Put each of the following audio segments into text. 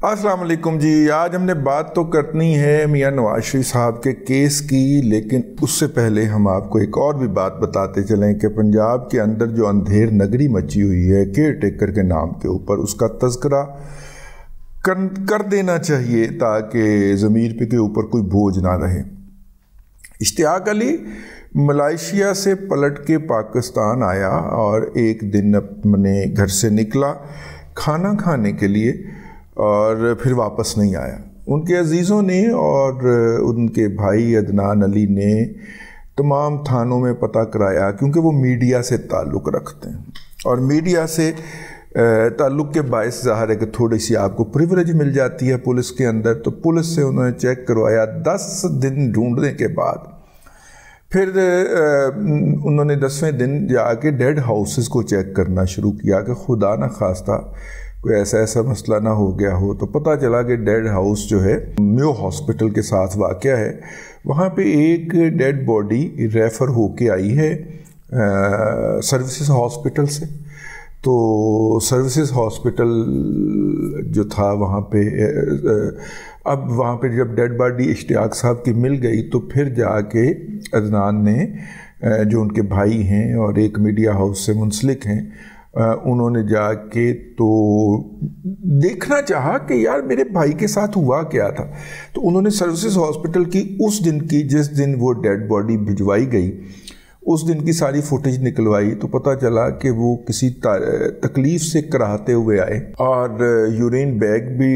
अस्सलाम वालेकुम जी। आज हमने बात तो करनी है मियां नवाज शरीफ साहब के केस की, लेकिन उससे पहले हम आपको एक और भी बात बताते चलें कि पंजाब के अंदर जो अंधेर नगरी मची हुई है केयर टेकर के नाम के ऊपर, उसका तज़किरा कर देना चाहिए ताकि ज़मीर पे के ऊपर कोई बोझ ना रहे। इश्तियाक अली मलेशिया से पलट के पाकिस्तान आया और एक दिन अपने घर से निकला खाना खाने के लिए और फिर वापस नहीं आया। उनके अजीज़ों ने और उनके भाई अदनान अली ने तमाम थानों में पता कराया, क्योंकि वो मीडिया से ताल्लुक़ रखते हैं और मीडिया से ताल्लुक़ के बायस ज़ाहिर है कि थोड़ी सी आपको प्रिविलेज मिल जाती है पुलिस के अंदर। तो पुलिस से उन्होंने चेक करवाया। 10 दिन ढूंढने के बाद फिर उन्होंने 10वें दिन जाके डेड हाउसेस को चेक करना शुरू किया कि खुदा न खास्ता कोई ऐसा मसला ना हो गया हो। तो पता चला कि डेड हाउस जो है म्यो हॉस्पिटल के साथ वाक़या है। वहाँ पे एक डेड बॉडी रेफ़र होके आई है सर्विसेज हॉस्पिटल से। तो सर्विसेज हॉस्पिटल जो था वहाँ पे अब वहाँ पे जब डेड बॉडी इश्तियाक साहब की मिल गई तो फिर जाके अदनान ने जो उनके भाई हैं और एक मीडिया हाउस से मुंसलिक हैं, उन्होंने जाके तो देखना चाहा कि यार मेरे भाई के साथ हुआ क्या था। तो उन्होंने सर्विसेज हॉस्पिटल की उस दिन की, जिस दिन वो डेड बॉडी भिजवाई गई, उस दिन की सारी फुटेज निकलवाई। तो पता चला कि वो किसी तकलीफ़ से कराहते हुए आए और यूरिन बैग भी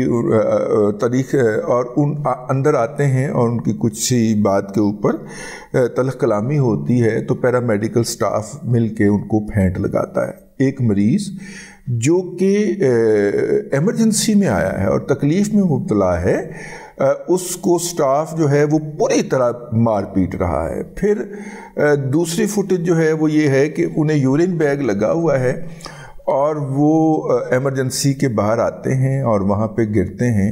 तारीख और उन अंदर आते हैं और उनकी कुछ बात के ऊपर तल्ख़ कलामी होती है। तो पैरामेडिकल स्टाफ मिल के उनको फेंट लगाता है। एक मरीज़ जो कि एमरजेंसी में आया है और तकलीफ़ में मुब्तला है, उसको स्टाफ जो है वो पूरी तरह मार पीट रहा है। फिर दूसरी फुटेज जो है वो ये है कि उन्हें यूरिन बैग लगा हुआ है और वो एमरजेंसी के बाहर आते हैं और वहाँ पे गिरते हैं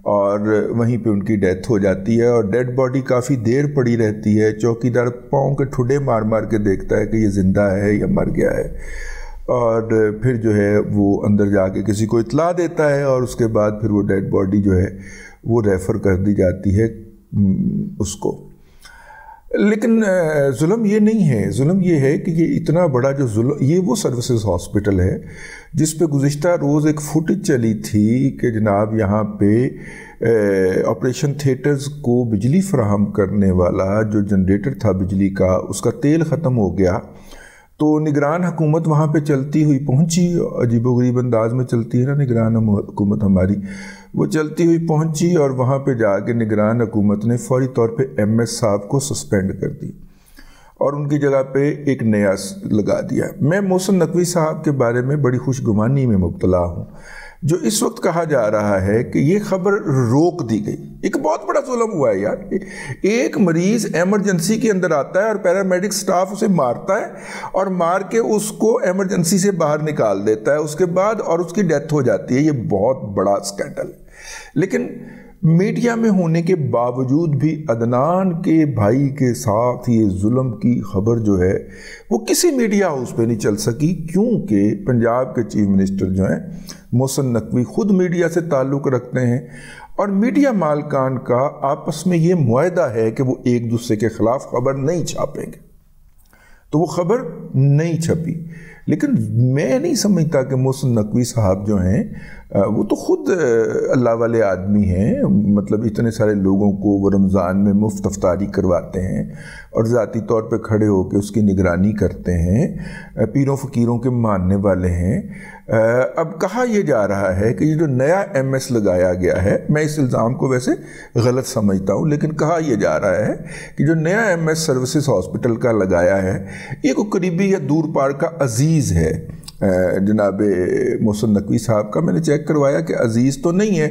और वहीं पे उनकी डेथ हो जाती है। और डेड बॉडी काफ़ी देर पड़ी रहती है। चौकीदार पाँव के ठुड्डे मार मार के देखता है कि ये ज़िंदा है या मर गया है, और फिर जो है वो अंदर जाके किसी को इत्तला देता है और उसके बाद फिर वो डेड बॉडी जो है वो रेफ़र कर दी जाती है उसको। लेकिन जुल्म ये नहीं है। जुल्म ये है कि ये इतना बड़ा जो जुल्म, ये वो सर्विसेज हॉस्पिटल है जिस पे गुज़िश्ता रोज़ एक फुटेज चली थी कि जनाब यहाँ पे ऑपरेशन थिएटर्स को बिजली फराहम करने वाला जो जनरेटर था बिजली का, उसका तेल ख़त्म हो गया। तो निगरान हुकूमत वहाँ पे चलती हुई पहुँची, अजीबोगरीब अंदाज में चलती है ना निगरान हुकूमत हमारी, वो चलती हुई पहुँची और वहाँ पे जाके निगरान हुकूमत ने फौरी तौर पे MS साहब को सस्पेंड कर दी और उनकी जगह पे एक नया लगा दिया। मैं मोहसिन नकवी साहब के बारे में बड़ी खुशगुमानी में मुब्तला हूँ। जो इस वक्त कहा जा रहा है कि ये खबर रोक दी गई, एक बहुत बड़ा जुल्म हुआ है यार। एक मरीज़ एमरजेंसी के अंदर आता है और पैरामेडिक स्टाफ उसे मारता है और मार के उसको एमरजेंसी से बाहर निकाल देता है उसके बाद, और उसकी डेथ हो जाती है। ये बहुत बड़ा स्कैंडल है। लेकिन मीडिया में होने के बावजूद भी अदनान के भाई के साथ ये जुल्म की खबर जो है वो किसी मीडिया हाउस पे नहीं चल सकी, क्योंकि पंजाब के चीफ मिनिस्टर जो हैं मोहसिन नकवी खुद मीडिया से ताल्लुक़ रखते हैं और मीडिया मालकान का आपस में ये मुआहदा है कि वो एक दूसरे के ख़िलाफ़ खबर नहीं छापेंगे। तो वो खबर नहीं छपी। लेकिन मैं नहीं समझता कि मोहसिन नकवी साहब जो हैं वो तो ख़ुद अल्लाह वाले आदमी हैं। मतलब इतने सारे लोगों को वो रमज़ान में मुफ्त अफ्तारी करवाते हैं और ज़ाती तौर पे खड़े होकर उसकी निगरानी करते हैं, पीरों फ़कीरों के मानने वाले हैं। अब कहा यह जा रहा है कि ये जो नया MS लगाया गया है, मैं इस इल्ज़ाम को वैसे गलत समझता हूँ, लेकिन कहा यह जा रहा है कि जो नया MS सर्विसेज हॉस्पिटल का लगाया है ये कोई करीबी या दूर पार का अजीज़ है जनाब मोहसिन नकवी साहब का। मैंने चेक करवाया कि अजीज़ तो नहीं है,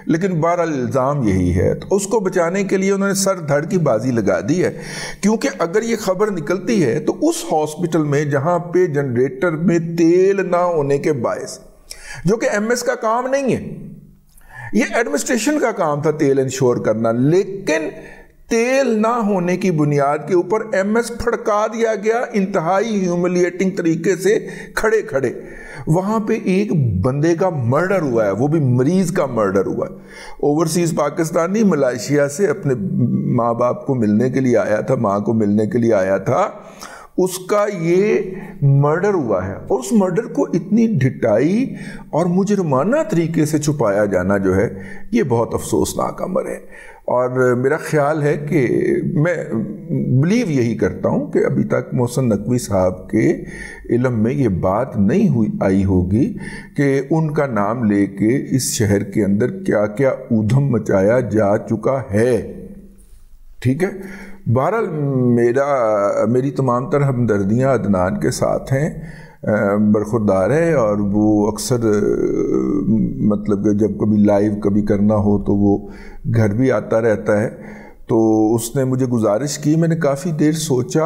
लेकिन बहरहाल इल्ज़ाम यही है। तो उसको बचाने के लिए उन्होंने सर धड़ की बाजी लगा दी है, क्योंकि अगर ये खबर निकलती है तो उस हॉस्पिटल में जहाँ पे जनरेटर में तेल ना होने के बायस, जो कि MS का काम नहीं है, ये एडमिनिस्ट्रेशन का काम था तेल इंश्योर करना, लेकिन तेल ना होने की बुनियाद के ऊपर MS फड़का दिया गया इंतहाई ह्यूमिलिएटिंग तरीके से खड़े खड़े। वहाँ पे एक बंदे का मर्डर हुआ है, वो भी मरीज का मर्डर हुआ है। ओवरसीज़ पाकिस्तानी मलेशिया से अपने माँ बाप को मिलने के लिए आया था, माँ को मिलने के लिए आया था, उसका ये मर्डर हुआ है। और उस मर्डर को इतनी ढिठाई और मुजरमाना तरीके से छुपाया जाना जो है, ये बहुत अफसोसनाक अमर है। और मेरा ख्याल है कि मैं बिलीव यही करता हूँ कि अभी तक मोहसिन नकवी साहब के इल्म में ये बात नहीं आई होगी कि उनका नाम लेके इस शहर के अंदर क्या क्या ऊधम मचाया जा चुका है। ठीक है, बहरहाल मेरी तमाम तरह हमदर्दियाँ अदनान के साथ हैं, बरखुरदार है। और वो अक्सर मतलब कि जब कभी लाइव कभी करना हो तो वो घर भी आता रहता है। तो उसने मुझे गुजारिश की, मैंने काफ़ी देर सोचा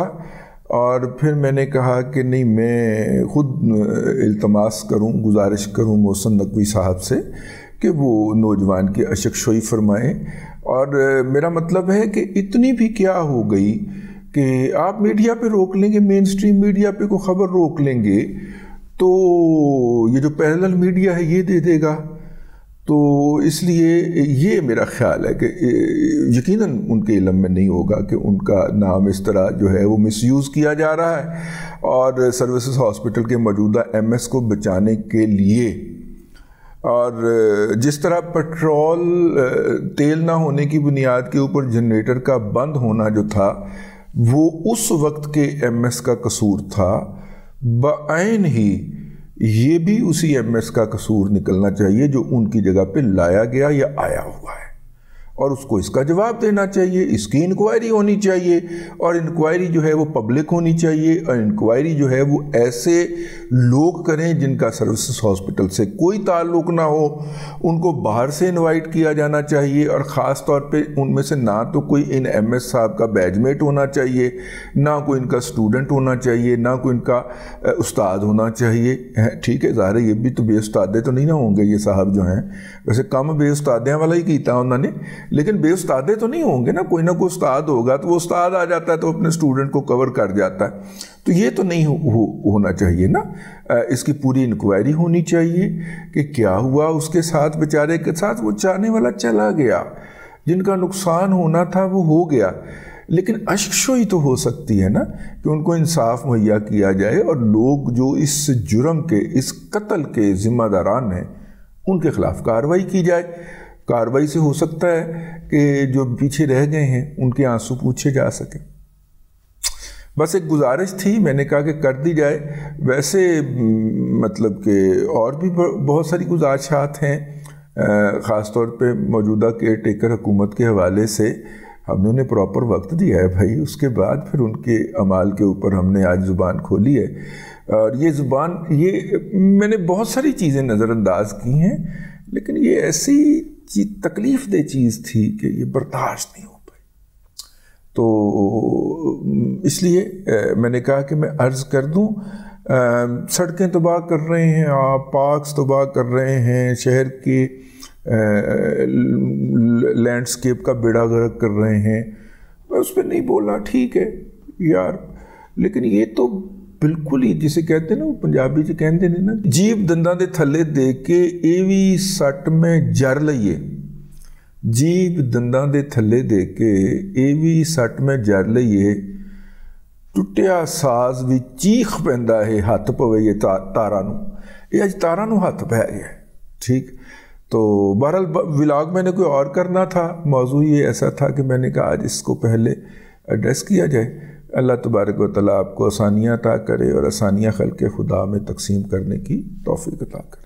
और फिर मैंने कहा कि नहीं, मैं ख़ुद इल्तमास करूं, गुजारिश करूं मोहसिन नकवी साहब से कि वो नौजवान की अशकशोई फरमाएँ। और मेरा मतलब है कि इतनी भी क्या हो गई कि आप मीडिया पे रोक लेंगे, मेन स्ट्रीम मीडिया पे को ख़बर रोक लेंगे तो ये जो पैरेलल मीडिया है ये दे देगा। तो इसलिए ये मेरा ख्याल है कि यकीनन उनके इल्म में नहीं होगा कि उनका नाम इस तरह जो है वो मिसयूज़ किया जा रहा है। और सर्विसेज हॉस्पिटल के मौजूदा MS को बचाने के लिए, और जिस तरह पेट्रोल तेल ना होने की बुनियाद के ऊपर जनरेटर का बंद होना जो था वो उस वक्त के MS का कसूर था, बाइन ही ये भी उसी MS का कसूर निकलना चाहिए जो उनकी जगह पे लाया गया या आया हुआ है, और उसको इसका जवाब देना चाहिए। इसकी इंक्वायरी होनी चाहिए, और इंक्वायरी जो है वो पब्लिक होनी चाहिए, और इंक्वायरी जो है वो ऐसे लोग करें जिनका सर्विसेज हॉस्पिटल से कोई ताल्लुक़ ना हो, उनको बाहर से इनवाइट किया जाना चाहिए। और ख़ास तौर पे उनमें से ना तो कोई इन MS साहब का बैचमेट होना चाहिए, ना कोई इनका स्टूडेंट होना चाहिए, ना कोई इनका उस्ताद होना चाहिए। ठीक है, ज़ाहिर है ये भी तो बेउस्तादे तो नहीं ना होंगे ये साहब जो हैं, वैसे कम बेउस्तादियाँ वाला ही कीता उन्होंने, लेकिन बेउस्तादे तो नहीं होंगे ना कोई उस्ताद होगा। तो वो उस्ताद आ जाता है तो अपने स्टूडेंट को कवर कर जाता है। तो ये तो नहीं होना चाहिए ना। इसकी पूरी इंक्वायरी होनी चाहिए कि क्या हुआ उसके साथ, बेचारे के साथ। वो चाहने वाला चला गया, जिनका नुकसान होना था वो हो गया, लेकिन अशकशोई तो हो सकती है ना कि उनको इंसाफ मुहैया किया जाए, और लोग जो इस जुर्म के, इस कत्ल के ज़िम्मेदारान हैं उनके ख़िलाफ़ कार्रवाई की जाए। कार्रवाई से हो सकता है कि जो पीछे रह गए हैं उनके आंसू पूछे जा सकें। बस एक गुजारिश थी, मैंने कहा कि कर दी जाए। वैसे मतलब कि और भी बहुत सारी गुजारिशात हैं, ख़ास तौर पे मौजूदा केयर टेकर हुकूमत के हवाले से हमने उन्हें प्रॉपर वक्त दिया है भाई, उसके बाद फिर उनके अमाल के ऊपर हमने आज ज़ुबान खोली है। और ये ज़ुबान, ये मैंने बहुत सारी चीज़ें नज़रअंदाज की हैं, लेकिन ये ऐसी तकलीफ़ दे चीज़ थी कि ये बर्दाश्त नहीं हो पाई। तो इसलिए मैंने कहा कि मैं अर्ज़ कर दूं, सड़कें तबाह कर रहे हैं आप, पार्क्स तबाह कर रहे हैं, शहर के लैंडस्केप का बेड़ा गर्क कर रहे हैं। मैं उस पर नहीं बोला, ठीक है यार, लेकिन ये तो बिल्कुल ही जिसे कहते हैं ना, वो पंजाबी च कहते हैं ना, जीभ दंदां दे थल्ले दे के ये भी सट में जर लईए। जीभ दंदां दे थल्ले दे के ये भी सट में जर लईए। टुटिया साज भी चीख पैंदा है, हथ पवे ये तारा नूं। ये अज तारा नूं हथ पै गया। ठीक, तो बहरहाल व्लॉग मैंने कोई और करना था, मौजू ये ऐसा था कि मैंने कहा आज इसको पहले एड्रेस किया जाए। अल्लाह तबारक व तआला आपको आसानियाँ अता करे और आसानियाँ खल्क़े खुदा में तकसीम करने की तौफ़ीक़ अता करे।